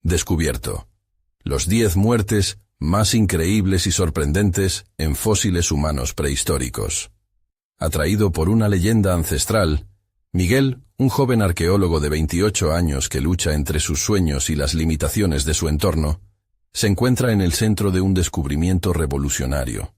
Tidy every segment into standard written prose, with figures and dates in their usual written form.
Descubierto. Los 10 muertes más increíbles y sorprendentes en fósiles humanos prehistóricos. Atraído por una leyenda ancestral, Miguel, un joven arqueólogo de 28 años que lucha entre sus sueños y las limitaciones de su entorno, se encuentra en el centro de un descubrimiento revolucionario.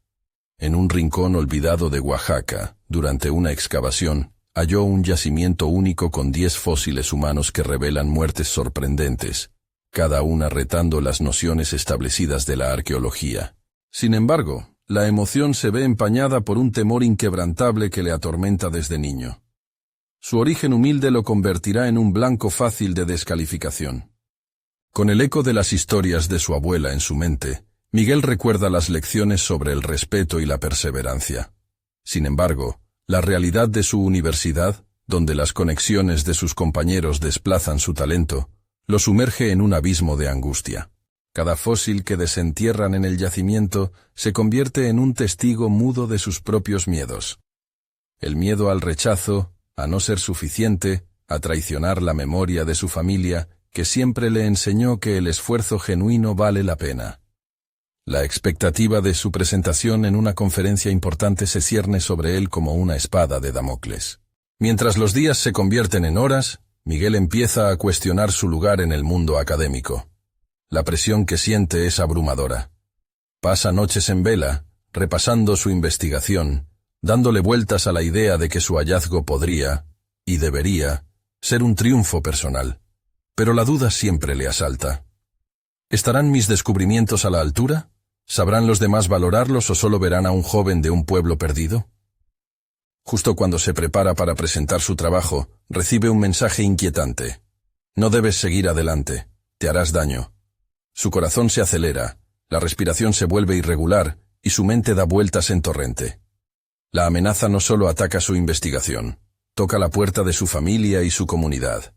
En un rincón olvidado de Oaxaca, durante una excavación, halló un yacimiento único con 10 fósiles humanos que revelan muertes sorprendentes, cada una retando las nociones establecidas de la arqueología. Sin embargo, la emoción se ve empañada por un temor inquebrantable que le atormenta desde niño. Su origen humilde lo convertirá en un blanco fácil de descalificación. Con el eco de las historias de su abuela en su mente, Miguel recuerda las lecciones sobre el respeto y la perseverancia. Sin embargo, la realidad de su universidad, donde las conexiones de sus compañeros desplazan su talento, lo sumerge en un abismo de angustia. Cada fósil que desentierran en el yacimiento se convierte en un testigo mudo de sus propios miedos. El miedo al rechazo, a no ser suficiente, a traicionar la memoria de su familia, que siempre le enseñó que el esfuerzo genuino vale la pena. La expectativa de su presentación en una conferencia importante se cierne sobre él como una espada de Damocles. Mientras los días se convierten en horas, Miguel empieza a cuestionar su lugar en el mundo académico. La presión que siente es abrumadora. Pasa noches en vela, repasando su investigación, dándole vueltas a la idea de que su hallazgo podría, y debería, ser un triunfo personal. Pero la duda siempre le asalta. ¿Estarán mis descubrimientos a la altura? ¿Sabrán los demás valorarlos o solo verán a un joven de un pueblo perdido? Justo cuando se prepara para presentar su trabajo, recibe un mensaje inquietante. No debes seguir adelante, te harás daño. Su corazón se acelera, la respiración se vuelve irregular y su mente da vueltas en torrente. La amenaza no solo ataca su investigación, toca la puerta de su familia y su comunidad.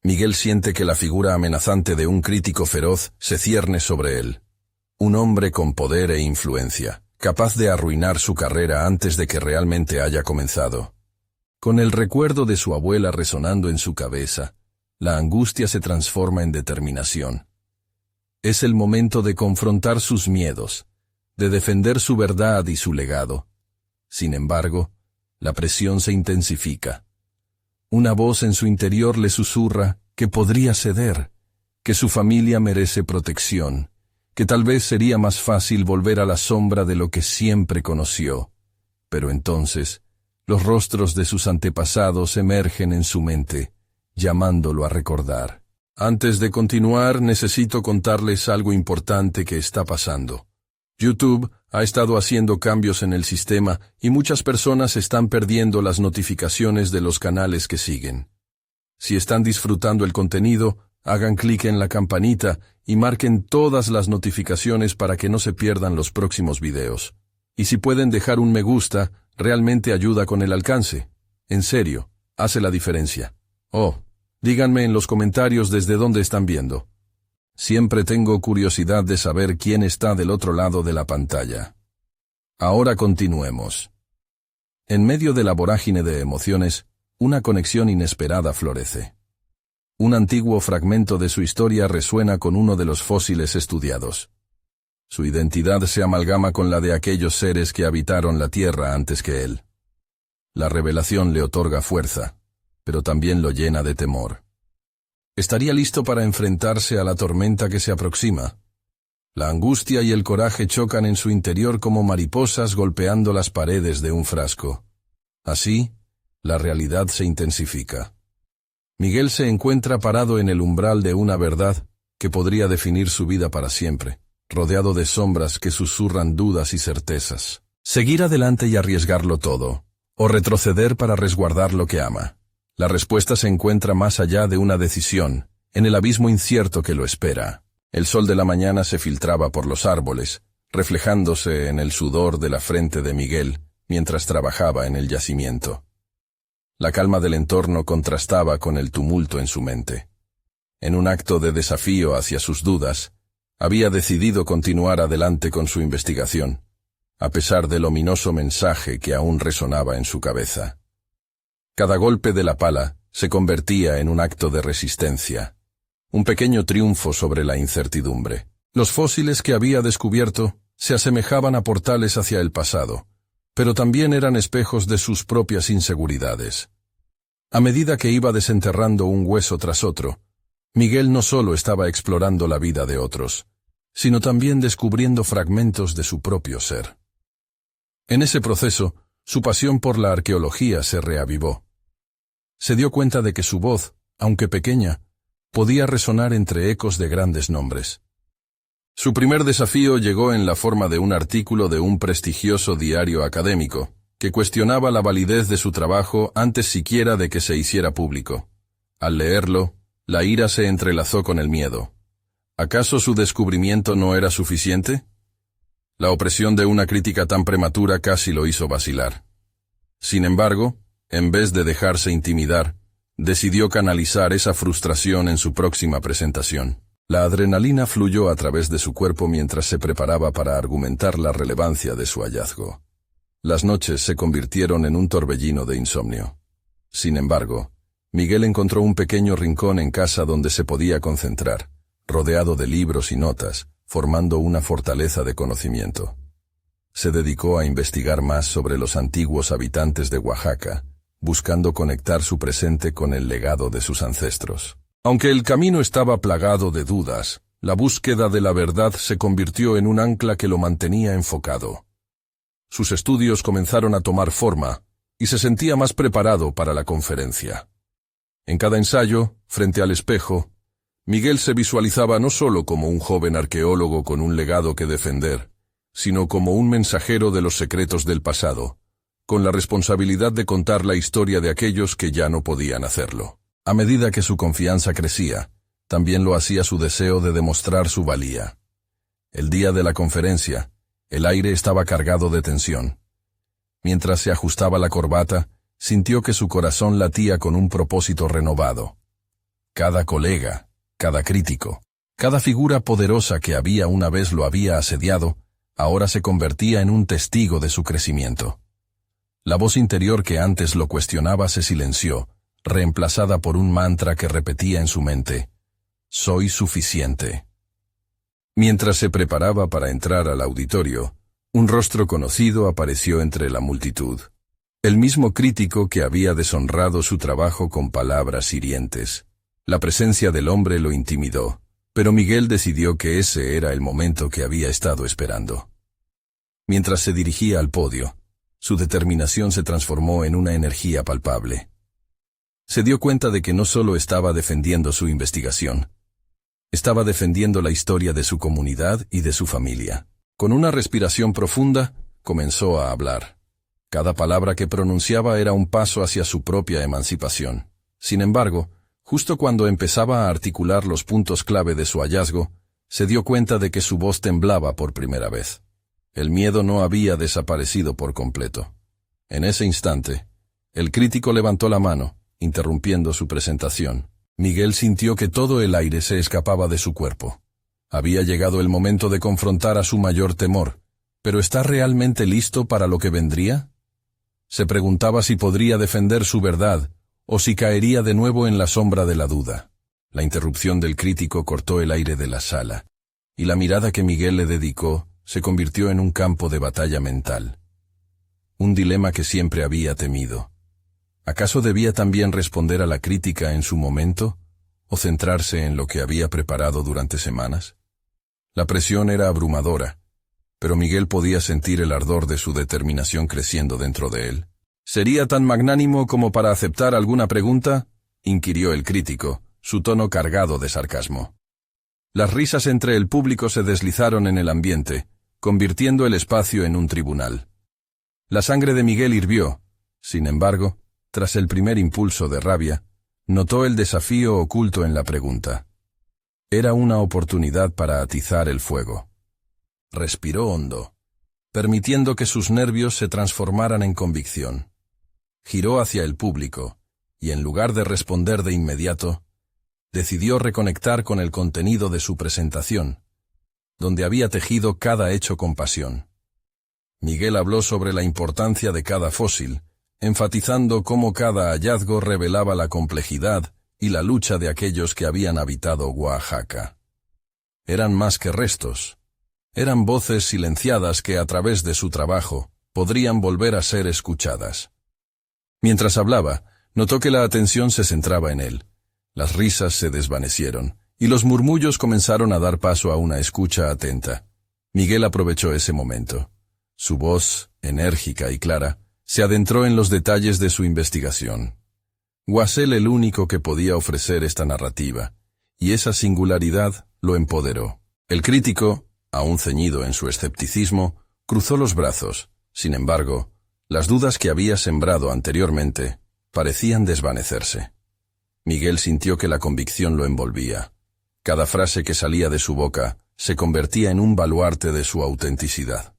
Miguel siente que la figura amenazante de un crítico feroz se cierne sobre él. Un hombre con poder e influencia, capaz de arruinar su carrera antes de que realmente haya comenzado. Con el recuerdo de su abuela resonando en su cabeza, la angustia se transforma en determinación. Es el momento de confrontar sus miedos, de defender su verdad y su legado. Sin embargo, la presión se intensifica. Una voz en su interior le susurra que podría ceder, que su familia merece protección, que tal vez sería más fácil volver a la sombra de lo que siempre conoció. Pero entonces, los rostros de sus antepasados emergen en su mente, llamándolo a recordar. Antes de continuar, necesito contarles algo importante que está pasando. YouTube ha estado haciendo cambios en el sistema y muchas personas están perdiendo las notificaciones de los canales que siguen. Si están disfrutando el contenido, hagan clic en la campanita y marquen todas las notificaciones para que no se pierdan los próximos videos. Y si pueden dejar un me gusta, realmente ayuda con el alcance. En serio, hace la diferencia. Díganme en los comentarios desde dónde están viendo. Siempre tengo curiosidad de saber quién está del otro lado de la pantalla. Ahora continuemos. En medio de la vorágine de emociones, una conexión inesperada florece. Un antiguo fragmento de su historia resuena con uno de los fósiles estudiados. Su identidad se amalgama con la de aquellos seres que habitaron la Tierra antes que él. La revelación le otorga fuerza, pero también lo llena de temor. ¿Estaría listo para enfrentarse a la tormenta que se aproxima? La angustia y el coraje chocan en su interior como mariposas golpeando las paredes de un frasco. Así, la realidad se intensifica. Miguel se encuentra parado en el umbral de una verdad que podría definir su vida para siempre, rodeado de sombras que susurran dudas y certezas. ¿Seguir adelante y arriesgarlo todo, o retroceder para resguardar lo que ama? La respuesta se encuentra más allá de una decisión, en el abismo incierto que lo espera. El sol de la mañana se filtraba por los árboles, reflejándose en el sudor de la frente de Miguel mientras trabajaba en el yacimiento. La calma del entorno contrastaba con el tumulto en su mente. En un acto de desafío hacia sus dudas, había decidido continuar adelante con su investigación, a pesar del ominoso mensaje que aún resonaba en su cabeza. Cada golpe de la pala se convertía en un acto de resistencia. un pequeño triunfo sobre la incertidumbre. Los fósiles que había descubierto se asemejaban a portales hacia el pasado, pero también eran espejos de sus propias inseguridades. A medida que iba desenterrando un hueso tras otro, Miguel no solo estaba explorando la vida de otros, sino también descubriendo fragmentos de su propio ser. En ese proceso, su pasión por la arqueología se reavivó. Se dio cuenta de que su voz, aunque pequeña, podía resonar entre ecos de grandes nombres. Su primer desafío llegó en la forma de un artículo de un prestigioso diario académico, que cuestionaba la validez de su trabajo antes siquiera de que se hiciera público. Al leerlo, la ira se entrelazó con el miedo. ¿Acaso su descubrimiento no era suficiente? La opresión de una crítica tan prematura casi lo hizo vacilar. Sin embargo, en vez de dejarse intimidar, decidió canalizar esa frustración en su próxima presentación. La adrenalina fluyó a través de su cuerpo mientras se preparaba para argumentar la relevancia de su hallazgo. Las noches se convirtieron en un torbellino de insomnio. Sin embargo, Miguel encontró un pequeño rincón en casa donde se podía concentrar, rodeado de libros y notas, formando una fortaleza de conocimiento. Se dedicó a investigar más sobre los antiguos habitantes de Oaxaca, buscando conectar su presente con el legado de sus ancestros. Aunque el camino estaba plagado de dudas, la búsqueda de la verdad se convirtió en un ancla que lo mantenía enfocado. Sus estudios comenzaron a tomar forma, y se sentía más preparado para la conferencia. En cada ensayo, frente al espejo, Miguel se visualizaba no solo como un joven arqueólogo con un legado que defender, sino como un mensajero de los secretos del pasado, con la responsabilidad de contar la historia de aquellos que ya no podían hacerlo. A medida que su confianza crecía, también lo hacía su deseo de demostrar su valía. El día de la conferencia, el aire estaba cargado de tensión. Mientras se ajustaba la corbata, sintió que su corazón latía con un propósito renovado. Cada colega, cada crítico, cada figura poderosa que una vez lo había asediado, ahora se convertía en un testigo de su crecimiento. La voz interior que antes lo cuestionaba se silenció, reemplazada por un mantra que repetía en su mente: «Soy suficiente». Mientras se preparaba para entrar al auditorio, un rostro conocido apareció entre la multitud. El mismo crítico que había deshonrado su trabajo con palabras hirientes. La presencia del hombre lo intimidó, pero Miguel decidió que ese era el momento que había estado esperando. Mientras se dirigía al podio, su determinación se transformó en una energía palpable. Se dio cuenta de que no solo estaba defendiendo su investigación, estaba defendiendo la historia de su comunidad y de su familia. Con una respiración profunda, comenzó a hablar. Cada palabra que pronunciaba era un paso hacia su propia emancipación. Sin embargo, justo cuando empezaba a articular los puntos clave de su hallazgo, se dio cuenta de que su voz temblaba por primera vez. El miedo no había desaparecido por completo. En ese instante, el crítico levantó la mano, interrumpiendo su presentación. Miguel sintió que todo el aire se escapaba de su cuerpo. Había llegado el momento de confrontar a su mayor temor, pero ¿está realmente listo para lo que vendría? Se preguntaba si podría defender su verdad, o si caería de nuevo en la sombra de la duda. La interrupción del crítico cortó el aire de la sala, y la mirada que Miguel le dedicó se convirtió en un campo de batalla mental. Un dilema que siempre había temido. ¿Acaso debía también responder a la crítica en su momento, o centrarse en lo que había preparado durante semanas? La presión era abrumadora, pero Miguel podía sentir el ardor de su determinación creciendo dentro de él. ¿Sería tan magnánimo como para aceptar alguna pregunta?, inquirió el crítico, su tono cargado de sarcasmo. Las risas entre el público se deslizaron en el ambiente, convirtiendo el espacio en un tribunal. La sangre de Miguel hirvió. Sin embargo, tras el primer impulso de rabia, notó el desafío oculto en la pregunta. Era una oportunidad para atizar el fuego. Respiró hondo, permitiendo que sus nervios se transformaran en convicción. Giró hacia el público, y en lugar de responder de inmediato, decidió reconectar con el contenido de su presentación, donde había tejido cada hecho con pasión. Miguel habló sobre la importancia de cada fósil, enfatizando cómo cada hallazgo revelaba la complejidad y la lucha de aquellos que habían habitado Oaxaca. Eran más que restos. Eran voces silenciadas que a través de su trabajo podrían volver a ser escuchadas. Mientras hablaba, notó que la atención se centraba en él. Las risas se desvanecieron, y los murmullos comenzaron a dar paso a una escucha atenta. Miguel aprovechó ese momento. Su voz, enérgica y clara, se adentró en los detalles de su investigación. Guasel el único que podía ofrecer esta narrativa, y esa singularidad lo empoderó. El crítico, aún ceñido en su escepticismo, cruzó los brazos. Sin embargo, las dudas que había sembrado anteriormente parecían desvanecerse. Miguel sintió que la convicción lo envolvía. Cada frase que salía de su boca se convertía en un baluarte de su autenticidad.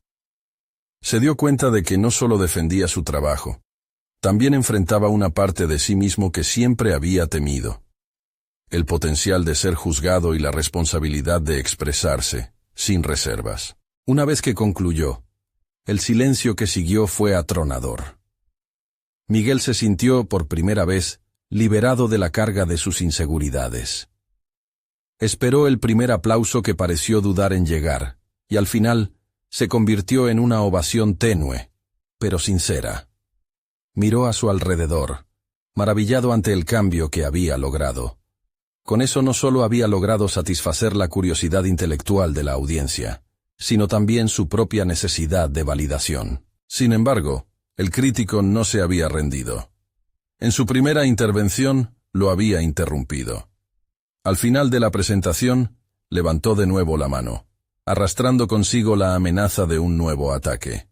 Se dio cuenta de que no solo defendía su trabajo, también enfrentaba una parte de sí mismo que siempre había temido. El potencial de ser juzgado y la responsabilidad de expresarse, sin reservas. Una vez que concluyó, el silencio que siguió fue atronador. Miguel se sintió, por primera vez, liberado de la carga de sus inseguridades. Esperó el primer aplauso que pareció dudar en llegar, y al final se convirtió en una ovación tenue, pero sincera. Miró a su alrededor, maravillado ante el cambio que había logrado. Con eso no solo había logrado satisfacer la curiosidad intelectual de la audiencia, sino también su propia necesidad de validación. Sin embargo, el crítico no se había rendido. En su primera intervención, lo había interrumpido. Al final de la presentación, levantó de nuevo la mano, arrastrando consigo la amenaza de un nuevo ataque.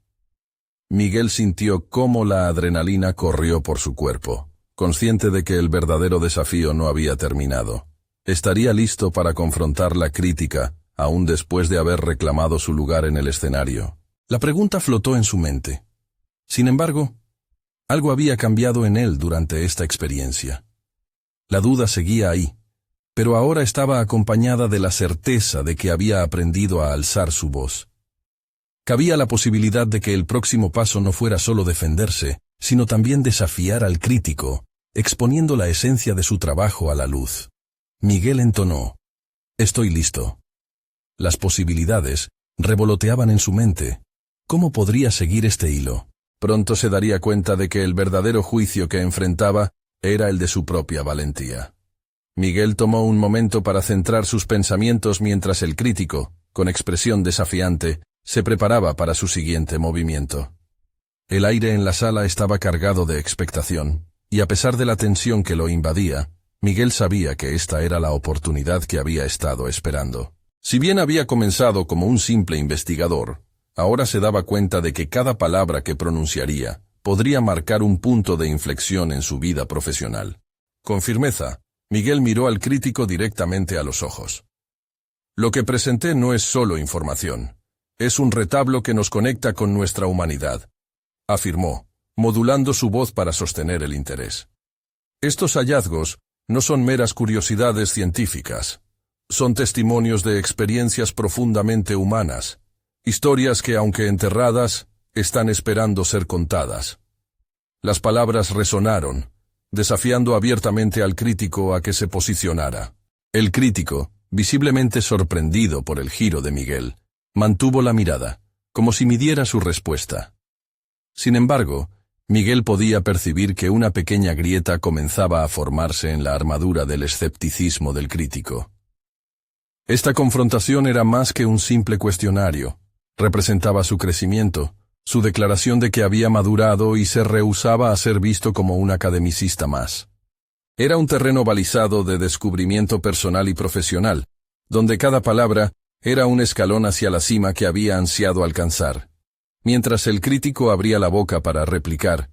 Miguel sintió cómo la adrenalina corrió por su cuerpo, consciente de que el verdadero desafío no había terminado. Estaría listo para confrontar la crítica, aún después de haber reclamado su lugar en el escenario. La pregunta flotó en su mente. Sin embargo, algo había cambiado en él durante esta experiencia. La duda seguía ahí, pero ahora estaba acompañada de la certeza de que había aprendido a alzar su voz. Cabía la posibilidad de que el próximo paso no fuera solo defenderse, sino también desafiar al crítico, exponiendo la esencia de su trabajo a la luz. Miguel entonó: «Estoy listo». Las posibilidades revoloteaban en su mente. ¿Cómo podría seguir este hilo? Pronto se daría cuenta de que el verdadero juicio que enfrentaba era el de su propia valentía. Miguel tomó un momento para centrar sus pensamientos mientras el crítico, con expresión desafiante, se preparaba para su siguiente movimiento. El aire en la sala estaba cargado de expectación, y a pesar de la tensión que lo invadía, Miguel sabía que esta era la oportunidad que había estado esperando. Si bien había comenzado como un simple investigador, ahora se daba cuenta de que cada palabra que pronunciaría podría marcar un punto de inflexión en su vida profesional. Con firmeza, Miguel miró al crítico directamente a los ojos. «Lo que presenté no es solo información. Es un retablo que nos conecta con nuestra humanidad», afirmó, modulando su voz para sostener el interés. «Estos hallazgos no son meras curiosidades científicas. Son testimonios de experiencias profundamente humanas, historias que, aunque enterradas, están esperando ser contadas». Las palabras resonaron, desafiando abiertamente al crítico a que se posicionara. El crítico, visiblemente sorprendido por el giro de Miguel, mantuvo la mirada, como si midiera su respuesta. Sin embargo, Miguel podía percibir que una pequeña grieta comenzaba a formarse en la armadura del escepticismo del crítico. Esta confrontación era más que un simple cuestionario. Representaba su crecimiento, su declaración de que había madurado y se rehusaba a ser visto como un academicista más. Era un terreno balizado de descubrimiento personal y profesional, donde cada palabra era un escalón hacia la cima que había ansiado alcanzar. Mientras el crítico abría la boca para replicar,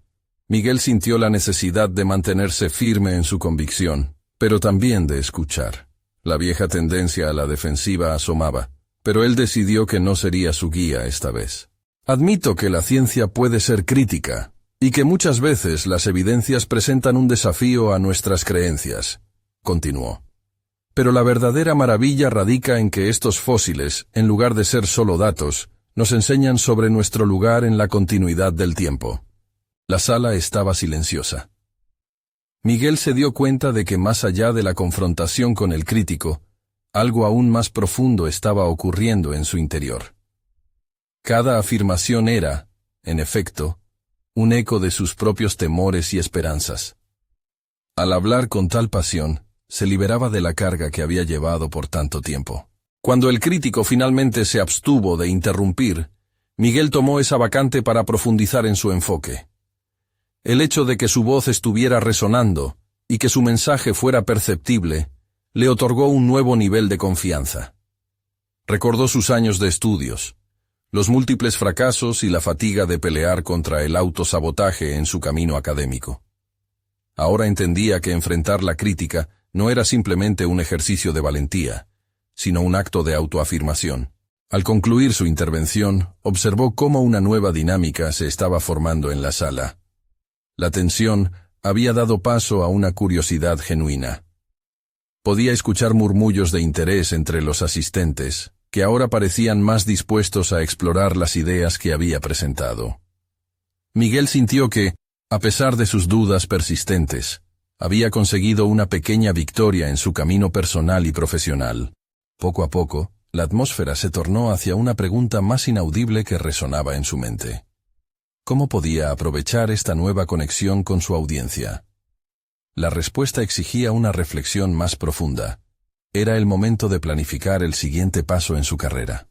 Miguel sintió la necesidad de mantenerse firme en su convicción, pero también de escuchar. La vieja tendencia a la defensiva asomaba, pero él decidió que no sería su guía esta vez. «Admito que la ciencia puede ser crítica, y que muchas veces las evidencias presentan un desafío a nuestras creencias», continuó. «Pero la verdadera maravilla radica en que estos fósiles, en lugar de ser solo datos, nos enseñan sobre nuestro lugar en la continuidad del tiempo». La sala estaba silenciosa. Miguel se dio cuenta de que más allá de la confrontación con el crítico, algo aún más profundo estaba ocurriendo en su interior. Cada afirmación era, en efecto, un eco de sus propios temores y esperanzas. Al hablar con tal pasión, se liberaba de la carga que había llevado por tanto tiempo. Cuando el crítico finalmente se abstuvo de interrumpir, Miguel tomó esa vacante para profundizar en su enfoque. El hecho de que su voz estuviera resonando y que su mensaje fuera perceptible, le otorgó un nuevo nivel de confianza. Recordó sus años de estudios, los múltiples fracasos y la fatiga de pelear contra el autosabotaje en su camino académico. Ahora entendía que enfrentar la crítica no era simplemente un ejercicio de valentía, sino un acto de autoafirmación. Al concluir su intervención, observó cómo una nueva dinámica se estaba formando en la sala. La tensión había dado paso a una curiosidad genuina. Podía escuchar murmullos de interés entre los asistentes, que ahora parecían más dispuestos a explorar las ideas que había presentado. Miguel sintió que, a pesar de sus dudas persistentes, había conseguido una pequeña victoria en su camino personal y profesional. Poco a poco, la atmósfera se tornó hacia una pregunta más inaudible que resonaba en su mente. ¿Cómo podía aprovechar esta nueva conexión con su audiencia? La respuesta exigía una reflexión más profunda. Era el momento de planificar el siguiente paso en su carrera.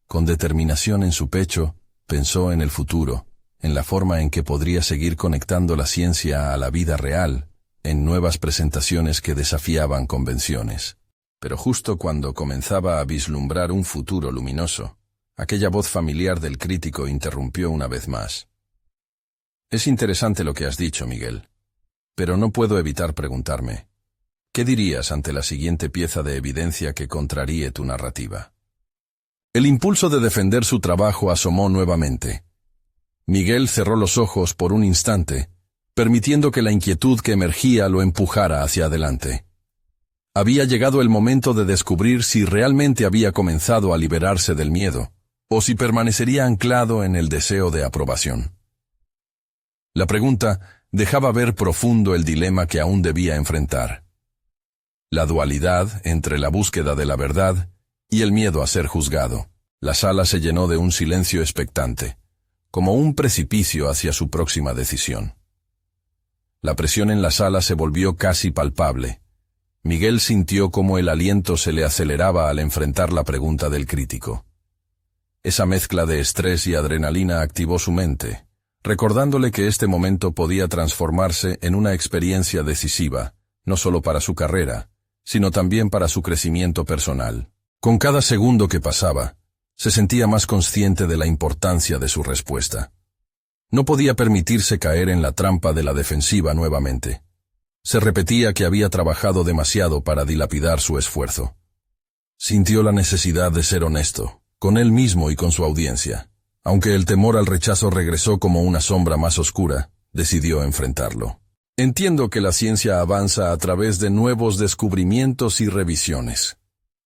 Con determinación en su pecho, pensó en el futuro, en la forma en que podría seguir conectando la ciencia a la vida real, en nuevas presentaciones que desafiaban convenciones. Pero justo cuando comenzaba a vislumbrar un futuro luminoso, aquella voz familiar del crítico interrumpió una vez más. Es interesante lo que has dicho, Miguel. Pero no puedo evitar preguntarme, ¿qué dirías ante la siguiente pieza de evidencia que contraríe tu narrativa? El impulso de defender su trabajo asomó nuevamente. Miguel cerró los ojos por un instante, permitiendo que la inquietud que emergía lo empujara hacia adelante. Había llegado el momento de descubrir si realmente había comenzado a liberarse del miedo, o si permanecería anclado en el deseo de aprobación. La pregunta dejaba ver profundo el dilema que aún debía enfrentar. La dualidad entre la búsqueda de la verdad y el miedo a ser juzgado. La sala se llenó de un silencio expectante, como un precipicio hacia su próxima decisión. La presión en la sala se volvió casi palpable. Miguel sintió cómo el aliento se le aceleraba al enfrentar la pregunta del crítico. Esa mezcla de estrés y adrenalina activó su mente, recordándole que este momento podía transformarse en una experiencia decisiva, no solo para su carrera, sino también para su crecimiento personal. Con cada segundo que pasaba, se sentía más consciente de la importancia de su respuesta. No podía permitirse caer en la trampa de la defensiva nuevamente. Se repetía que había trabajado demasiado para dilapidar su esfuerzo. Sintió la necesidad de ser honesto, con él mismo y con su audiencia. Aunque el temor al rechazo regresó como una sombra más oscura, decidió enfrentarlo. Entiendo que la ciencia avanza a través de nuevos descubrimientos y revisiones.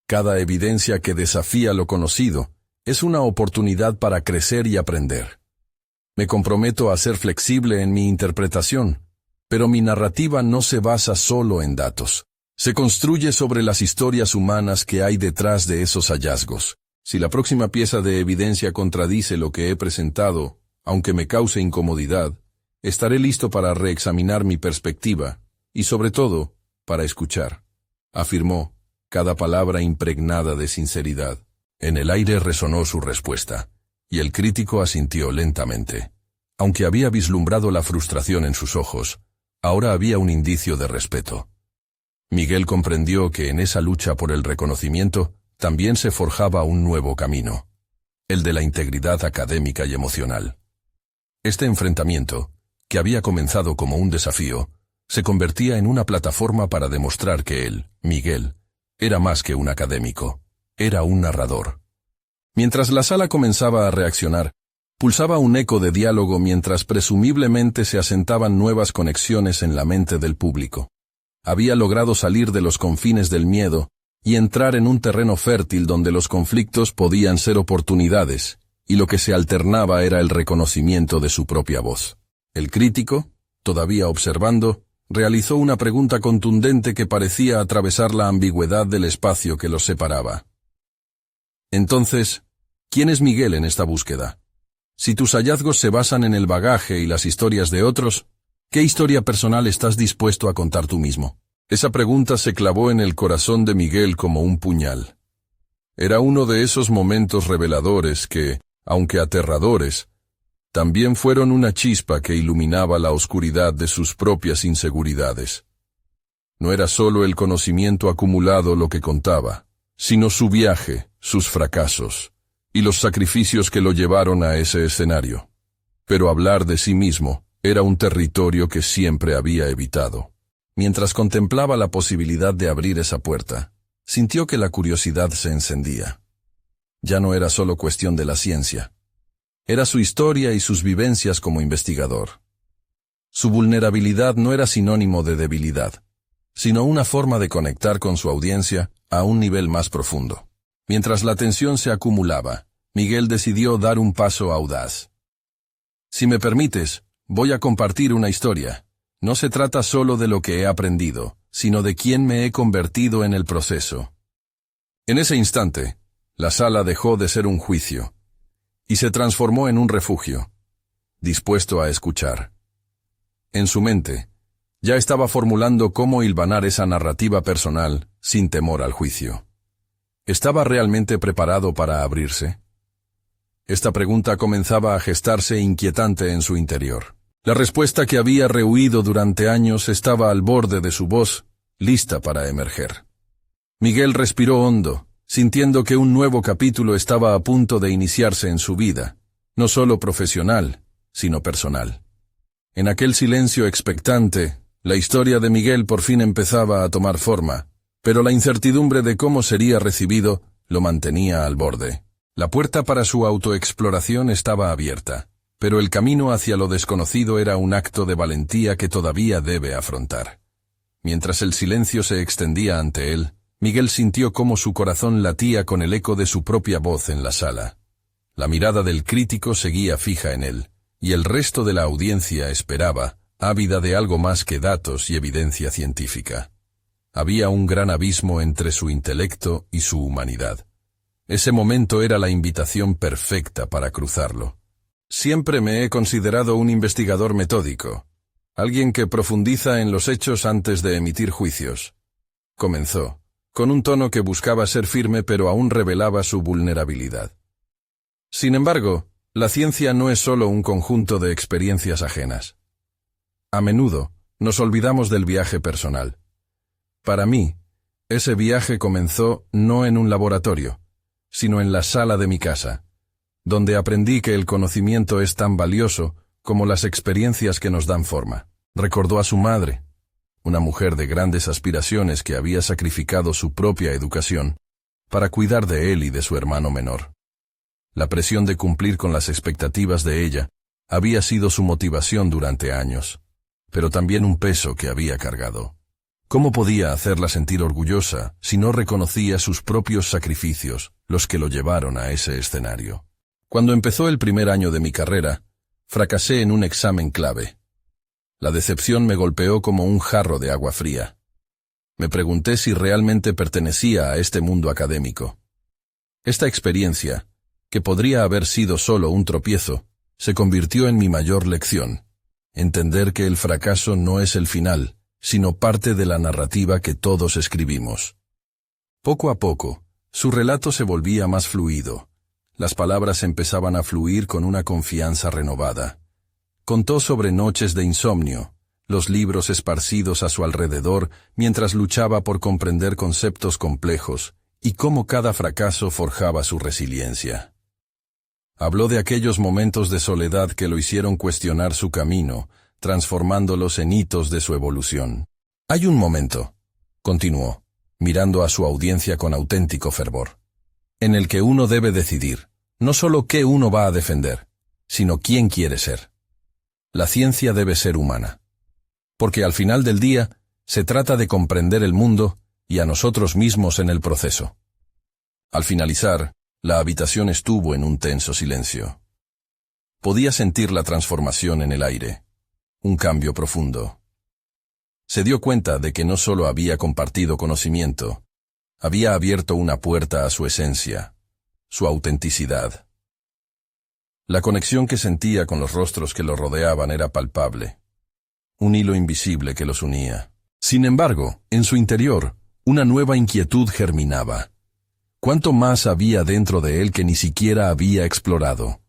Cada evidencia que desafía lo conocido es una oportunidad para crecer y aprender. Me comprometo a ser flexible en mi interpretación, pero mi narrativa no se basa solo en datos. Se construye sobre las historias humanas que hay detrás de esos hallazgos. Si la próxima pieza de evidencia contradice lo que he presentado, aunque me cause incomodidad, estaré listo para reexaminar mi perspectiva y, sobre todo, para escuchar, afirmó, cada palabra impregnada de sinceridad. En el aire resonó su respuesta, y el crítico asintió lentamente. Aunque había vislumbrado la frustración en sus ojos, ahora había un indicio de respeto. Miguel comprendió que en esa lucha por el reconocimiento también se forjaba un nuevo camino, el de la integridad académica y emocional. Este enfrentamiento, que había comenzado como un desafío, se convertía en una plataforma para demostrar que él, Miguel, era más que un académico, era un narrador. Mientras la sala comenzaba a reaccionar, pulsaba un eco de diálogo mientras presumiblemente se asentaban nuevas conexiones en la mente del público. Había logrado salir de los confines del miedo y entrar en un terreno fértil donde los conflictos podían ser oportunidades, y lo que se alternaba era el reconocimiento de su propia voz. El crítico, todavía observando, realizó una pregunta contundente que parecía atravesar la ambigüedad del espacio que los separaba. Entonces, ¿quién es Miguel en esta búsqueda? Si tus hallazgos se basan en el bagaje y las historias de otros, ¿qué historia personal estás dispuesto a contar tú mismo? Esa pregunta se clavó en el corazón de Miguel como un puñal. Era uno de esos momentos reveladores que, aunque aterradores, también fueron una chispa que iluminaba la oscuridad de sus propias inseguridades. No era solo el conocimiento acumulado lo que contaba, sino su viaje, sus fracasos, y los sacrificios que lo llevaron a ese escenario. Pero hablar de sí mismo era un territorio que siempre había evitado. Mientras contemplaba la posibilidad de abrir esa puerta, sintió que la curiosidad se encendía. Ya no era solo cuestión de la ciencia. Era su historia y sus vivencias como investigador. Su vulnerabilidad no era sinónimo de debilidad, sino una forma de conectar con su audiencia a un nivel más profundo. Mientras la tensión se acumulaba, Miguel decidió dar un paso audaz. Si me permites, voy a compartir una historia. No se trata solo de lo que he aprendido, sino de quién me he convertido en el proceso. En ese instante, la sala dejó de ser un juicio, y se transformó en un refugio, dispuesto a escuchar. En su mente, ya estaba formulando cómo hilvanar esa narrativa personal sin temor al juicio. ¿Estaba realmente preparado para abrirse? Esta pregunta comenzaba a gestarse inquietante en su interior. La respuesta que había rehuido durante años estaba al borde de su voz, lista para emerger. Miguel respiró hondo, sintiendo que un nuevo capítulo estaba a punto de iniciarse en su vida, no solo profesional, sino personal. En aquel silencio expectante, la historia de Miguel por fin empezaba a tomar forma, pero la incertidumbre de cómo sería recibido lo mantenía al borde. La puerta para su autoexploración estaba abierta, pero el camino hacia lo desconocido era un acto de valentía que todavía debe afrontar. Mientras el silencio se extendía ante él, Miguel sintió cómo su corazón latía con el eco de su propia voz en la sala. La mirada del crítico seguía fija en él, y el resto de la audiencia esperaba, ávida de algo más que datos y evidencia científica. Había un gran abismo entre su intelecto y su humanidad. Ese momento era la invitación perfecta para cruzarlo. Siempre me he considerado un investigador metódico, alguien que profundiza en los hechos antes de emitir juicios. Comenzó, con un tono que buscaba ser firme pero aún revelaba su vulnerabilidad. Sin embargo, la ciencia no es solo un conjunto de experiencias ajenas. A menudo, nos olvidamos del viaje personal. Para mí, ese viaje comenzó no en un laboratorio, sino en la sala de mi casa, donde aprendí que el conocimiento es tan valioso como las experiencias que nos dan forma. Recordó a su madre, una mujer de grandes aspiraciones que había sacrificado su propia educación para cuidar de él y de su hermano menor. La presión de cumplir con las expectativas de ella había sido su motivación durante años, pero también un peso que había cargado. ¿Cómo podía hacerla sentir orgullosa si no reconocía sus propios sacrificios, los que lo llevaron a ese escenario? Cuando empezó el primer año de mi carrera, fracasé en un examen clave. La decepción me golpeó como un jarro de agua fría. Me pregunté si realmente pertenecía a este mundo académico. Esta experiencia, que podría haber sido solo un tropiezo, se convirtió en mi mayor lección. Entender que el fracaso no es el final, sino parte de la narrativa que todos escribimos. Poco a poco, su relato se volvía más fluido. Las palabras empezaban a fluir con una confianza renovada. Contó sobre noches de insomnio, los libros esparcidos a su alrededor mientras luchaba por comprender conceptos complejos, y cómo cada fracaso forjaba su resiliencia. Habló de aquellos momentos de soledad que lo hicieron cuestionar su camino, transformándolos en hitos de su evolución. Hay un momento, continuó, mirando a su audiencia con auténtico fervor, en el que uno debe decidir, no solo qué uno va a defender, sino quién quiere ser. La ciencia debe ser humana. Porque al final del día, se trata de comprender el mundo y a nosotros mismos en el proceso. Al finalizar, la habitación estuvo en un tenso silencio. Podía sentir la transformación en el aire, un cambio profundo. Se dio cuenta de que no solo había compartido conocimiento, había abierto una puerta a su esencia, su autenticidad. La conexión que sentía con los rostros que lo rodeaban era palpable, un hilo invisible que los unía. Sin embargo, en su interior, una nueva inquietud germinaba. ¿Cuánto más había dentro de él que ni siquiera había explorado?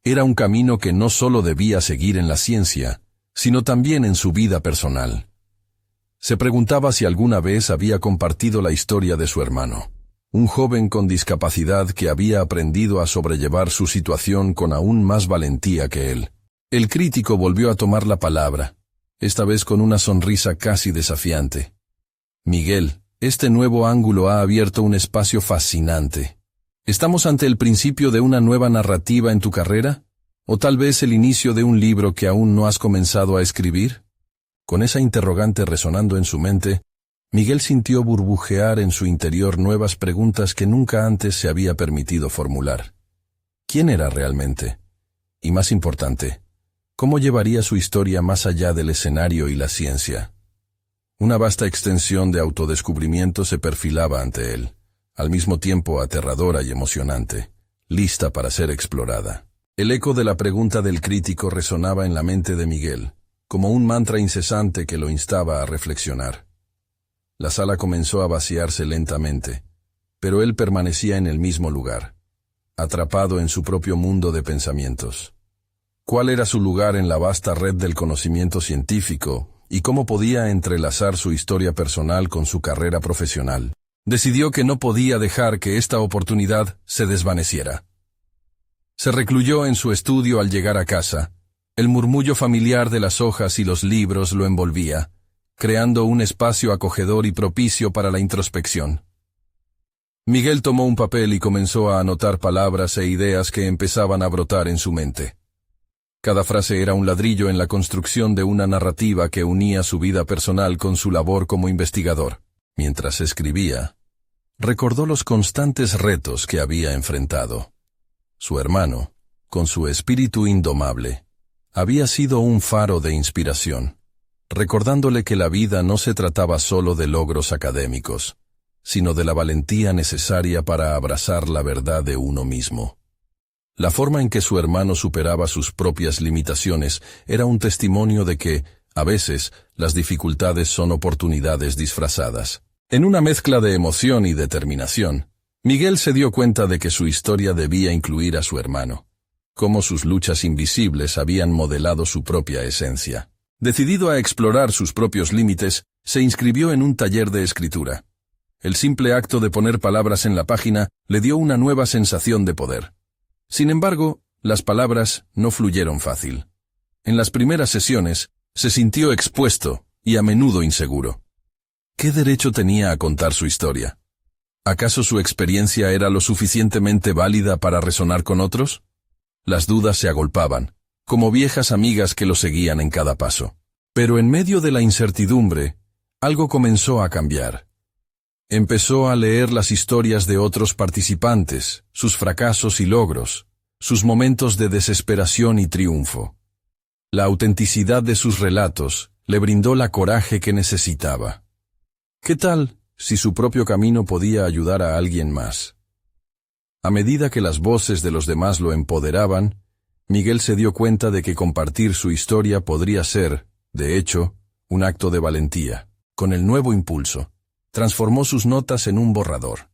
Era un camino que no solo debía seguir en la ciencia, sino también en su vida personal. Se preguntaba si alguna vez había compartido la historia de su hermano, un joven con discapacidad que había aprendido a sobrellevar su situación con aún más valentía que él. El crítico volvió a tomar la palabra, esta vez con una sonrisa casi desafiante. Miguel, este nuevo ángulo ha abierto un espacio fascinante. ¿Estamos ante el principio de una nueva narrativa en tu carrera? ¿O tal vez el inicio de un libro que aún no has comenzado a escribir? Con esa interrogante resonando en su mente, Miguel sintió burbujear en su interior nuevas preguntas que nunca antes se había permitido formular. ¿Quién era realmente? Y más importante, ¿cómo llevaría su historia más allá del escenario y la ciencia? Una vasta extensión de autodescubrimiento se perfilaba ante él, al mismo tiempo aterradora y emocionante, lista para ser explorada. El eco de la pregunta del crítico resonaba en la mente de Miguel, como un mantra incesante que lo instaba a reflexionar. La sala comenzó a vaciarse lentamente, pero él permanecía en el mismo lugar, atrapado en su propio mundo de pensamientos. ¿Cuál era su lugar en la vasta red del conocimiento científico y cómo podía entrelazar su historia personal con su carrera profesional? Decidió que no podía dejar que esta oportunidad se desvaneciera. Se recluyó en su estudio al llegar a casa. El murmullo familiar de las hojas y los libros lo envolvía, creando un espacio acogedor y propicio para la introspección. Miguel tomó un papel y comenzó a anotar palabras e ideas que empezaban a brotar en su mente. Cada frase era un ladrillo en la construcción de una narrativa que unía su vida personal con su labor como investigador. Mientras escribía, recordó los constantes retos que había enfrentado. Su hermano, con su espíritu indomable, había sido un faro de inspiración, recordándole que la vida no se trataba solo de logros académicos, sino de la valentía necesaria para abrazar la verdad de uno mismo. La forma en que su hermano superaba sus propias limitaciones era un testimonio de que, a veces, las dificultades son oportunidades disfrazadas. En una mezcla de emoción y determinación, Miguel se dio cuenta de que su historia debía incluir a su hermano, cómo sus luchas invisibles habían modelado su propia esencia. Decidido a explorar sus propios límites, se inscribió en un taller de escritura. El simple acto de poner palabras en la página le dio una nueva sensación de poder. Sin embargo, las palabras no fluyeron fácil. En las primeras sesiones, se sintió expuesto y a menudo inseguro. ¿Qué derecho tenía a contar su historia? ¿Acaso su experiencia era lo suficientemente válida para resonar con otros? Las dudas se agolpaban, como viejas amigas que lo seguían en cada paso. Pero en medio de la incertidumbre, algo comenzó a cambiar. Empezó a leer las historias de otros participantes, sus fracasos y logros, sus momentos de desesperación y triunfo. La autenticidad de sus relatos le brindó la coraje que necesitaba. ¿Qué tal si su propio camino podía ayudar a alguien más? A medida que las voces de los demás lo empoderaban, Miguel se dio cuenta de que compartir su historia podría ser, de hecho, un acto de valentía. Con el nuevo impulso, transformó sus notas en un borrador.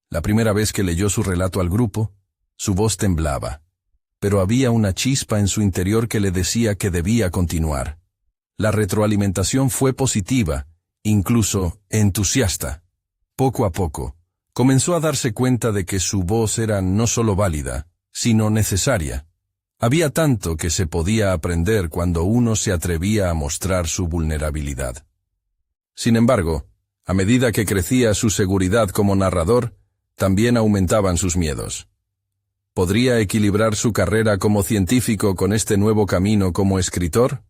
La primera vez que leyó su relato al grupo, su voz temblaba, pero había una chispa en su interior que le decía que debía continuar. La retroalimentación fue positiva, incluso entusiasta. Poco a poco, comenzó a darse cuenta de que su voz era no solo válida, sino necesaria. Había tanto que se podía aprender cuando uno se atrevía a mostrar su vulnerabilidad. Sin embargo, a medida que crecía su seguridad como narrador, también aumentaban sus miedos. ¿Podría equilibrar su carrera como científico con este nuevo camino como escritor?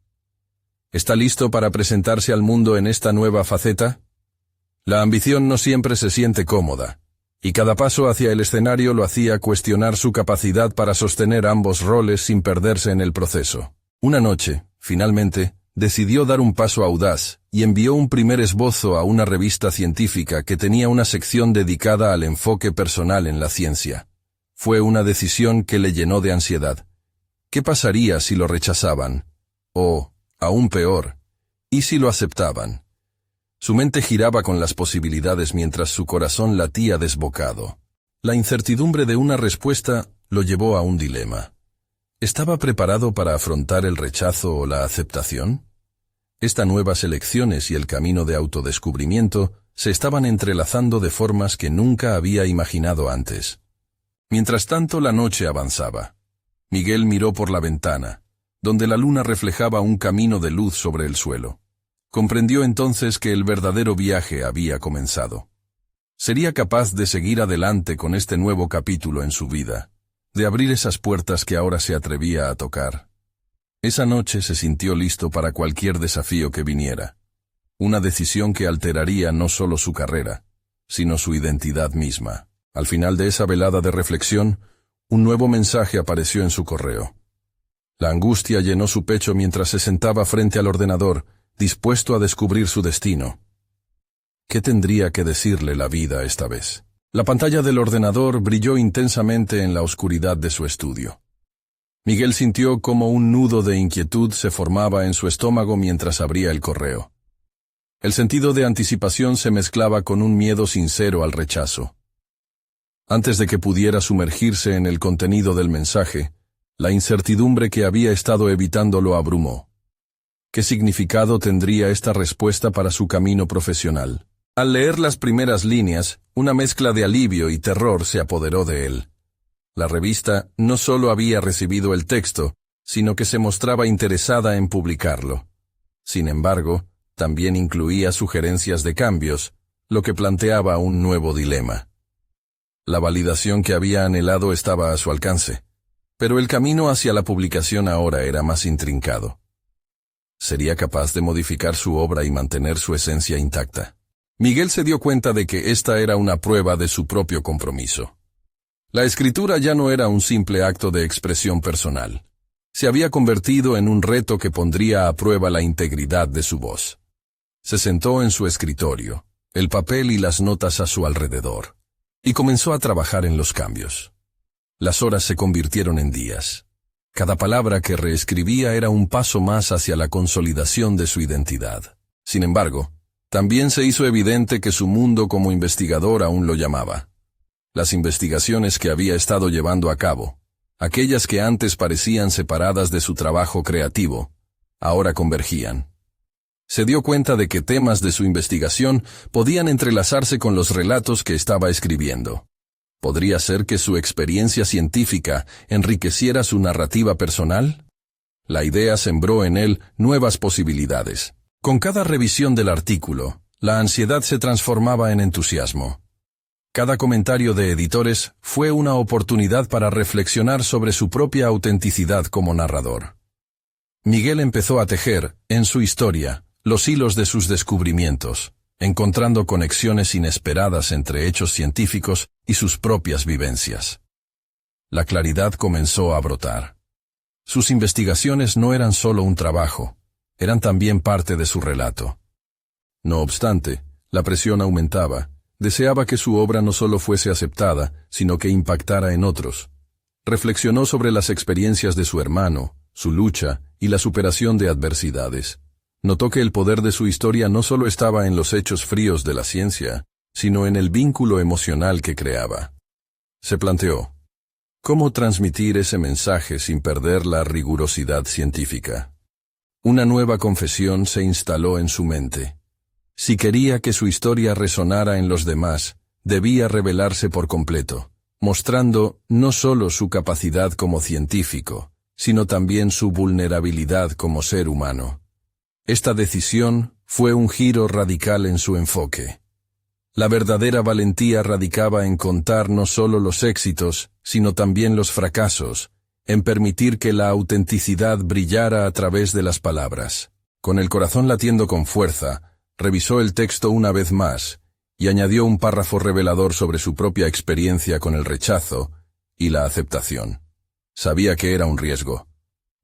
¿Está listo para presentarse al mundo en esta nueva faceta? La ambición no siempre se siente cómoda, y cada paso hacia el escenario lo hacía cuestionar su capacidad para sostener ambos roles sin perderse en el proceso. Una noche, finalmente, decidió dar un paso audaz y envió un primer esbozo a una revista científica que tenía una sección dedicada al enfoque personal en la ciencia. Fue una decisión que le llenó de ansiedad. ¿Qué pasaría si lo rechazaban? O, aún peor, ¿y si lo aceptaban? Su mente giraba con las posibilidades mientras su corazón latía desbocado. La incertidumbre de una respuesta lo llevó a un dilema. ¿Estaba preparado para afrontar el rechazo o la aceptación? Estas nuevas elecciones y el camino de autodescubrimiento se estaban entrelazando de formas que nunca había imaginado antes. Mientras tanto, la noche avanzaba. Miguel miró por la ventana, donde la luna reflejaba un camino de luz sobre el suelo. Comprendió entonces que el verdadero viaje había comenzado. Sería capaz de seguir adelante con este nuevo capítulo en su vida, de abrir esas puertas que ahora se atrevía a tocar. Esa noche se sintió listo para cualquier desafío que viniera. Una decisión que alteraría no solo su carrera, sino su identidad misma. Al final de esa velada de reflexión, un nuevo mensaje apareció en su correo. La angustia llenó su pecho mientras se sentaba frente al ordenador, dispuesto a descubrir su destino. ¿Qué tendría que decirle la vida esta vez? La pantalla del ordenador brilló intensamente en la oscuridad de su estudio. Miguel sintió como un nudo de inquietud se formaba en su estómago mientras abría el correo. El sentido de anticipación se mezclaba con un miedo sincero al rechazo. Antes de que pudiera sumergirse en el contenido del mensaje, la incertidumbre que había estado evitando lo abrumó. ¿Qué significado tendría esta respuesta para su camino profesional? Al leer las primeras líneas, una mezcla de alivio y terror se apoderó de él. La revista no solo había recibido el texto, sino que se mostraba interesada en publicarlo. Sin embargo, también incluía sugerencias de cambios, lo que planteaba un nuevo dilema. La validación que había anhelado estaba a su alcance, pero el camino hacia la publicación ahora era más intrincado. ¿Sería capaz de modificar su obra y mantener su esencia intacta? Miguel se dio cuenta de que esta era una prueba de su propio compromiso. La escritura ya no era un simple acto de expresión personal. Se había convertido en un reto que pondría a prueba la integridad de su voz. Se sentó en su escritorio, el papel y las notas a su alrededor, y comenzó a trabajar en los cambios. Las horas se convirtieron en días. Cada palabra que reescribía era un paso más hacia la consolidación de su identidad. Sin embargo, también se hizo evidente que su mundo como investigador aún lo llamaba. Las investigaciones que había estado llevando a cabo, aquellas que antes parecían separadas de su trabajo creativo, ahora convergían. Se dio cuenta de que temas de su investigación podían entrelazarse con los relatos que estaba escribiendo. ¿Podría ser que su experiencia científica enriqueciera su narrativa personal? La idea sembró en él nuevas posibilidades. Con cada revisión del artículo, la ansiedad se transformaba en entusiasmo. Cada comentario de editores fue una oportunidad para reflexionar sobre su propia autenticidad como narrador. Miguel empezó a tejer, en su historia, los hilos de sus descubrimientos, encontrando conexiones inesperadas entre hechos científicos y sus propias vivencias. La claridad comenzó a brotar. Sus investigaciones no eran solo un trabajo, eran también parte de su relato. No obstante, la presión aumentaba. Deseaba que su obra no solo fuese aceptada, sino que impactara en otros. Reflexionó sobre las experiencias de su hermano, su lucha y la superación de adversidades. Notó que el poder de su historia no solo estaba en los hechos fríos de la ciencia, sino en el vínculo emocional que creaba. Se planteó, ¿cómo transmitir ese mensaje sin perder la rigurosidad científica? Una nueva confesión se instaló en su mente. Si quería que su historia resonara en los demás, debía revelarse por completo, mostrando no solo su capacidad como científico, sino también su vulnerabilidad como ser humano. Esta decisión fue un giro radical en su enfoque. La verdadera valentía radicaba en contar no solo los éxitos, sino también los fracasos, en permitir que la autenticidad brillara a través de las palabras. Con el corazón latiendo con fuerza, revisó el texto una vez más y añadió un párrafo revelador sobre su propia experiencia con el rechazo y la aceptación. Sabía que era un riesgo,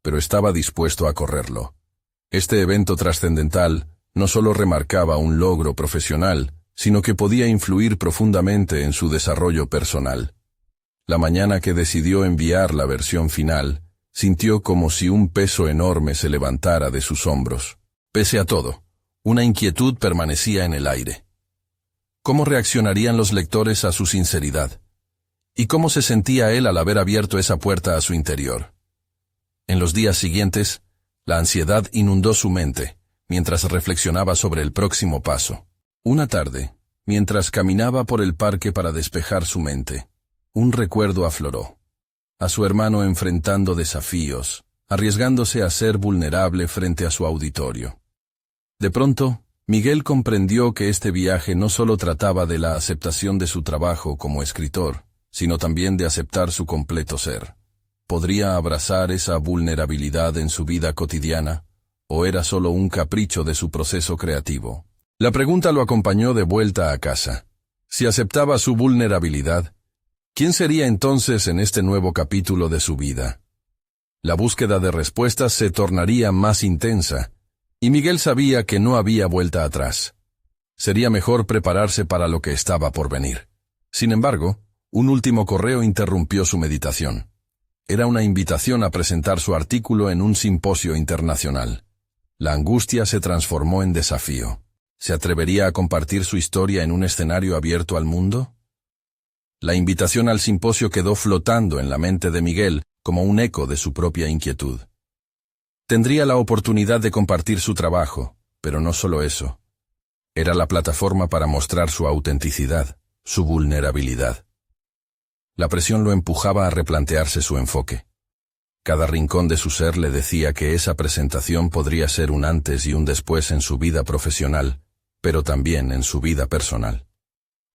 pero estaba dispuesto a correrlo. Este evento trascendental no solo remarcaba un logro profesional, sino que podía influir profundamente en su desarrollo personal. La mañana que decidió enviar la versión final, sintió como si un peso enorme se levantara de sus hombros. Pese a todo, una inquietud permanecía en el aire. ¿Cómo reaccionarían los lectores a su sinceridad? ¿Y cómo se sentía él al haber abierto esa puerta a su interior? En los días siguientes, la ansiedad inundó su mente, mientras reflexionaba sobre el próximo paso. Una tarde, mientras caminaba por el parque para despejar su mente, un recuerdo afloró. A su hermano enfrentando desafíos, arriesgándose a ser vulnerable frente a su auditorio. De pronto, Miguel comprendió que este viaje no solo trataba de la aceptación de su trabajo como escritor, sino también de aceptar su completo ser. ¿Podría abrazar esa vulnerabilidad en su vida cotidiana, o era solo un capricho de su proceso creativo? La pregunta lo acompañó de vuelta a casa. Si aceptaba su vulnerabilidad, ¿quién sería entonces en este nuevo capítulo de su vida? La búsqueda de respuestas se tornaría más intensa, y Miguel sabía que no había vuelta atrás. Sería mejor prepararse para lo que estaba por venir. Sin embargo, un último correo interrumpió su meditación. Era una invitación a presentar su artículo en un simposio internacional. La angustia se transformó en desafío. ¿Se atrevería a compartir su historia en un escenario abierto al mundo? La invitación al simposio quedó flotando en la mente de Miguel como un eco de su propia inquietud. Tendría la oportunidad de compartir su trabajo, pero no solo eso. Era la plataforma para mostrar su autenticidad, su vulnerabilidad. La presión lo empujaba a replantearse su enfoque. Cada rincón de su ser le decía que esa presentación podría ser un antes y un después en su vida profesional, pero también en su vida personal.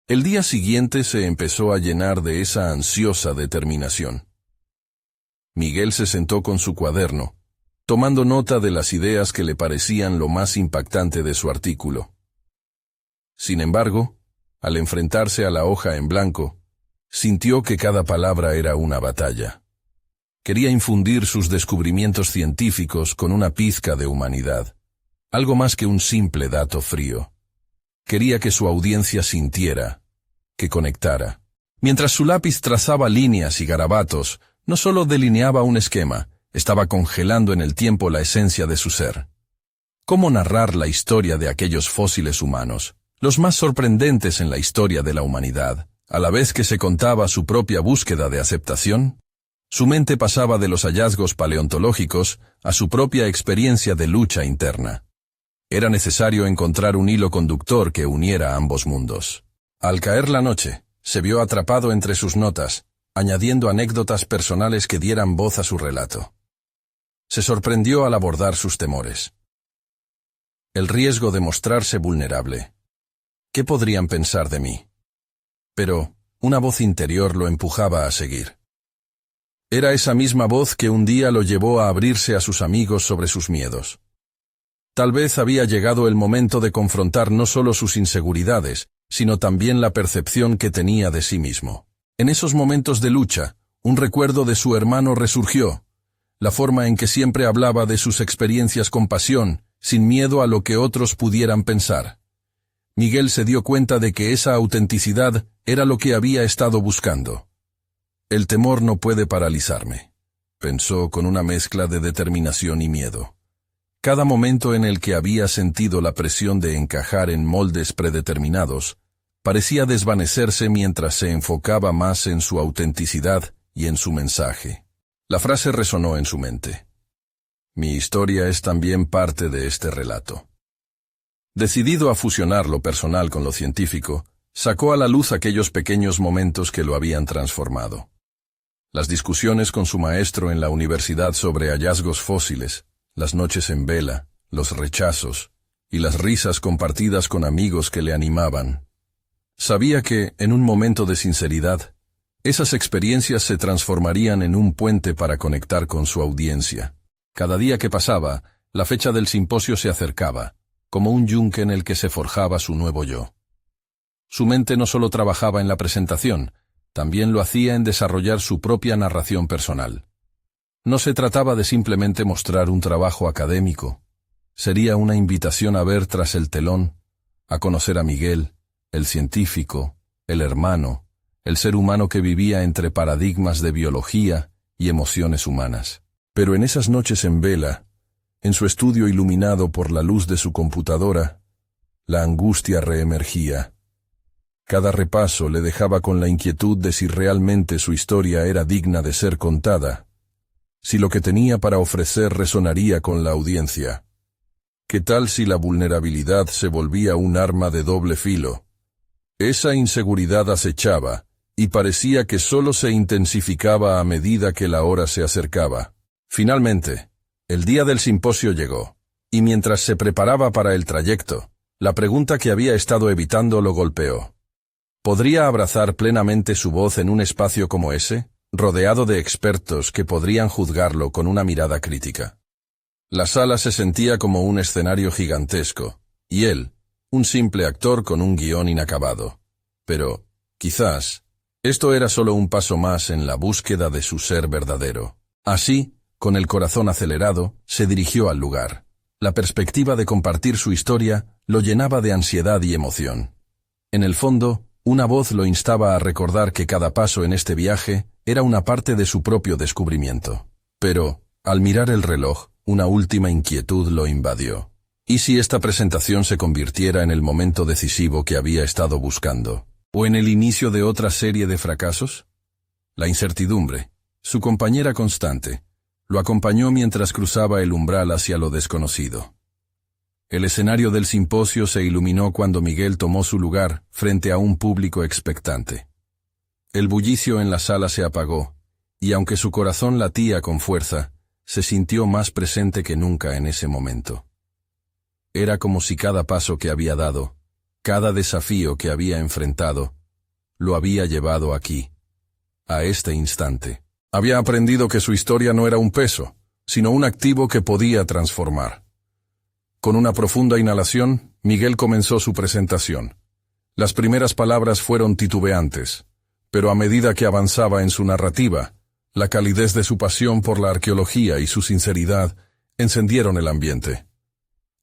El día siguiente se empezó a llenar de esa ansiosa determinación. Miguel se sentó con su cuaderno, tomando nota de las ideas que le parecían lo más impactante de su artículo. Sin embargo, al enfrentarse a la hoja en blanco, sintió que cada palabra era una batalla. Quería infundir sus descubrimientos científicos con una pizca de humanidad, algo más que un simple dato frío. Quería que su audiencia sintiera, que conectara. Mientras su lápiz trazaba líneas y garabatos, no solo delineaba un esquema, estaba congelando en el tiempo la esencia de su ser. ¿Cómo narrar la historia de aquellos fósiles humanos, los más sorprendentes en la historia de la humanidad, a la vez que se contaba su propia búsqueda de aceptación? Su mente pasaba de los hallazgos paleontológicos a su propia experiencia de lucha interna. Era necesario encontrar un hilo conductor que uniera ambos mundos. Al caer la noche, se vio atrapado entre sus notas, añadiendo anécdotas personales que dieran voz a su relato. Se sorprendió al abordar sus temores. El riesgo de mostrarse vulnerable. ¿Qué podrían pensar de mí? Pero una voz interior lo empujaba a seguir. Era esa misma voz que un día lo llevó a abrirse a sus amigos sobre sus miedos. Tal vez había llegado el momento de confrontar no solo sus inseguridades, sino también la percepción que tenía de sí mismo. En esos momentos de lucha, un recuerdo de su hermano resurgió, la forma en que siempre hablaba de sus experiencias con pasión, sin miedo a lo que otros pudieran pensar. Miguel se dio cuenta de que esa autenticidad era lo que había estado buscando. El temor no puede paralizarme, pensó con una mezcla de determinación y miedo. Cada momento en el que había sentido la presión de encajar en moldes predeterminados, parecía desvanecerse mientras se enfocaba más en su autenticidad y en su mensaje. La frase resonó en su mente. Mi historia es también parte de este relato. Decidido a fusionar lo personal con lo científico, sacó a la luz aquellos pequeños momentos que lo habían transformado. Las discusiones con su maestro en la universidad sobre hallazgos fósiles, las noches en vela, los rechazos y las risas compartidas con amigos que le animaban. Sabía que, en un momento de sinceridad, esas experiencias se transformarían en un puente para conectar con su audiencia. Cada día que pasaba, la fecha del simposio se acercaba, como un yunque en el que se forjaba su nuevo yo. Su mente no solo trabajaba en la presentación, también lo hacía en desarrollar su propia narración personal. No se trataba de simplemente mostrar un trabajo académico, Sería una invitación a ver tras el telón, a conocer a Miguel, el científico, el hermano, el ser humano que vivía entre paradigmas de biología y emociones humanas. Pero en esas noches en vela, en su estudio iluminado por la luz de su computadora, la angustia reemergía. Cada repaso le dejaba con la inquietud de si realmente su historia era digna de ser contada, si lo que tenía para ofrecer resonaría con la audiencia. ¿Qué tal si la vulnerabilidad se volvía un arma de doble filo? Esa inseguridad acechaba, y parecía que solo se intensificaba a medida que la hora se acercaba. Finalmente, el día del simposio llegó, y mientras se preparaba para el trayecto, la pregunta que había estado evitando lo golpeó. ¿Podría abrazar plenamente su voz en un espacio como ese, rodeado de expertos que podrían juzgarlo con una mirada crítica? La sala se sentía como un escenario gigantesco, y él, un simple actor con un guión inacabado. Pero, quizás, esto era solo un paso más en la búsqueda de su ser verdadero. Así, con el corazón acelerado, se dirigió al lugar. La perspectiva de compartir su historia lo llenaba de ansiedad y emoción. En el fondo, una voz lo instaba a recordar que cada paso en este viaje era una parte de su propio descubrimiento. Pero, al mirar el reloj, una última inquietud lo invadió. ¿Y si esta presentación se convirtiera en el momento decisivo que había estado buscando? ¿O en el inicio de otra serie de fracasos? La incertidumbre, su compañera constante, lo acompañó mientras cruzaba el umbral hacia lo desconocido. El escenario del simposio se iluminó cuando Miguel tomó su lugar frente a un público expectante. El bullicio en la sala se apagó, y aunque su corazón latía con fuerza, se sintió más presente que nunca en ese momento. Era como si cada paso que había dado, cada desafío que había enfrentado, lo había llevado aquí, a este instante. Había aprendido que su historia no era un peso, sino un activo que podía transformar. Con una profunda inhalación, Miguel comenzó su presentación. Las primeras palabras fueron titubeantes, pero a medida que avanzaba en su narrativa, la calidez de su pasión por la arqueología y su sinceridad encendieron el ambiente.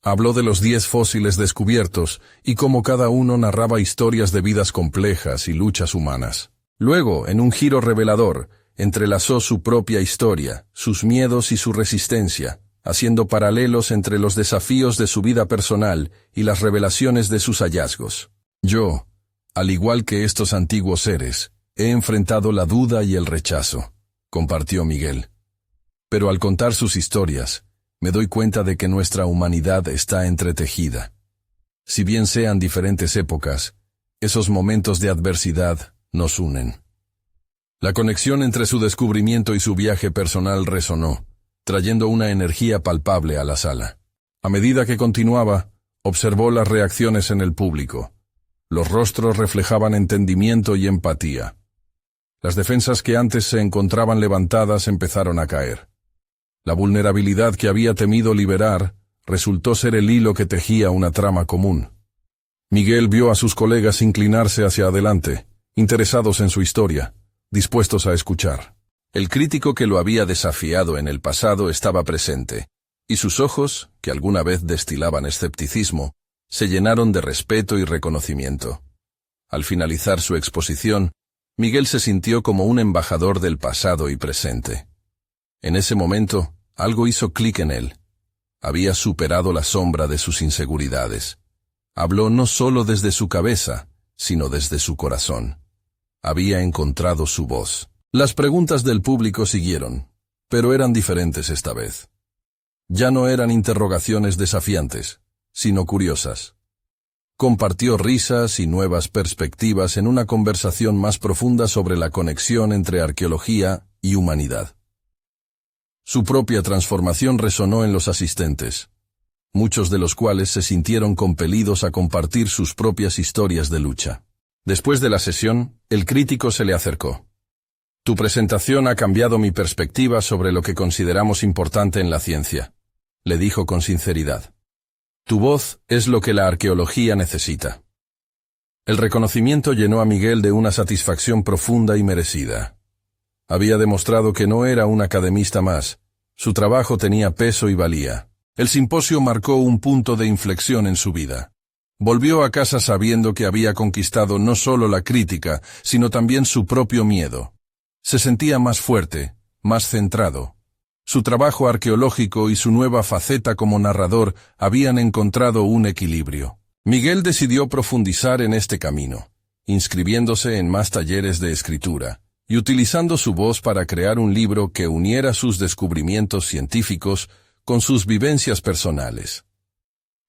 Habló de los 10 fósiles descubiertos y cómo cada uno narraba historias de vidas complejas y luchas humanas. Luego, en un giro revelador, entrelazó su propia historia, sus miedos y su resistencia, haciendo paralelos entre los desafíos de su vida personal y las revelaciones de sus hallazgos. Yo, al igual que estos antiguos seres, he enfrentado la duda y el rechazo, compartió Miguel. Pero al contar sus historias, me doy cuenta de que nuestra humanidad está entretejida. Si bien sean diferentes épocas, esos momentos de adversidad nos unen. La conexión entre su descubrimiento y su viaje personal resonó, trayendo una energía palpable a la sala. A medida que continuaba, observó las reacciones en el público. Los rostros reflejaban entendimiento y empatía. Las defensas que antes se encontraban levantadas empezaron a caer. La vulnerabilidad que había temido liberar resultó ser el hilo que tejía una trama común. Miguel vio a sus colegas inclinarse hacia adelante, interesados en su historia, dispuestos a escuchar. El crítico que lo había desafiado en el pasado estaba presente, y sus ojos, que alguna vez destilaban escepticismo, se llenaron de respeto y reconocimiento. Al finalizar su exposición, Miguel se sintió como un embajador del pasado y presente. En ese momento, algo hizo clic en él. Había superado la sombra de sus inseguridades. Habló no solo desde su cabeza, sino desde su corazón. Había encontrado su voz. Las preguntas del público siguieron, pero eran diferentes esta vez. Ya no eran interrogaciones desafiantes, sino curiosas. Compartió risas y nuevas perspectivas en una conversación más profunda sobre la conexión entre arqueología y humanidad. Su propia transformación resonó en los asistentes, muchos de los cuales se sintieron compelidos a compartir sus propias historias de lucha. Después de la sesión, el crítico se le acercó. Tu presentación ha cambiado mi perspectiva sobre lo que consideramos importante en la ciencia, le dijo con sinceridad. Tu voz es lo que la arqueología necesita. El reconocimiento llenó a Miguel de una satisfacción profunda y merecida. Había demostrado que no era un academista más, su trabajo tenía peso y valía. El simposio marcó un punto de inflexión en su vida. Volvió a casa sabiendo que había conquistado no solo la crítica, sino también su propio miedo. Se sentía más fuerte, más centrado. Su trabajo arqueológico y su nueva faceta como narrador habían encontrado un equilibrio. Miguel decidió profundizar en este camino, inscribiéndose en más talleres de escritura, y utilizando su voz para crear un libro que uniera sus descubrimientos científicos con sus vivencias personales.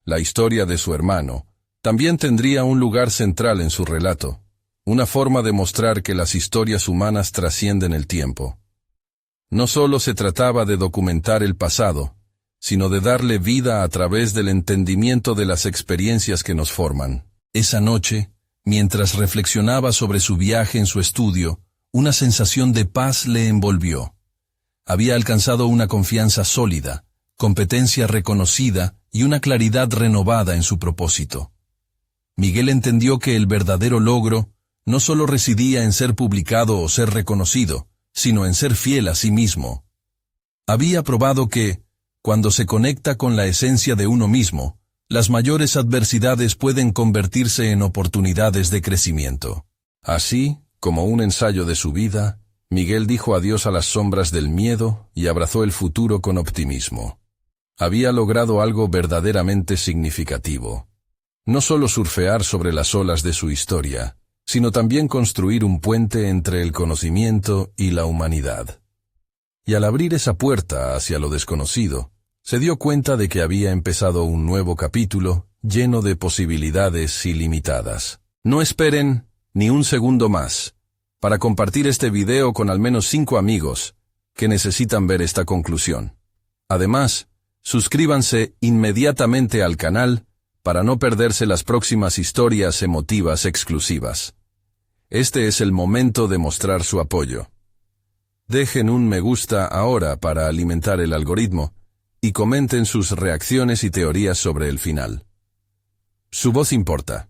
La historia de su hermano también tendría un lugar central en su relato, una forma de mostrar que las historias humanas trascienden el tiempo. No solo se trataba de documentar el pasado, sino de darle vida a través del entendimiento de las experiencias que nos forman. Esa noche, mientras reflexionaba sobre su viaje en su estudio, una sensación de paz le envolvió. Había alcanzado una confianza sólida, competencia reconocida y una claridad renovada en su propósito. Miguel entendió que el verdadero logro no solo residía en ser publicado o ser reconocido, sino en ser fiel a sí mismo. Había probado que, cuando se conecta con la esencia de uno mismo, las mayores adversidades pueden convertirse en oportunidades de crecimiento. Así, como un ensayo de su vida, Miguel dijo adiós a las sombras del miedo y abrazó el futuro con optimismo. Había logrado algo verdaderamente significativo. No solo surfear sobre las olas de su historia, sino también construir un puente entre el conocimiento y la humanidad. Y al abrir esa puerta hacia lo desconocido, se dio cuenta de que había empezado un nuevo capítulo lleno de posibilidades ilimitadas. No esperen ni un segundo más para compartir este video con al menos 5 amigos que necesitan ver esta conclusión. Además, suscríbanse inmediatamente al canal para no perderse las próximas historias emotivas exclusivas. Este es el momento de mostrar su apoyo. Dejen un me gusta ahora para alimentar el algoritmo y comenten sus reacciones y teorías sobre el final. Su voz importa.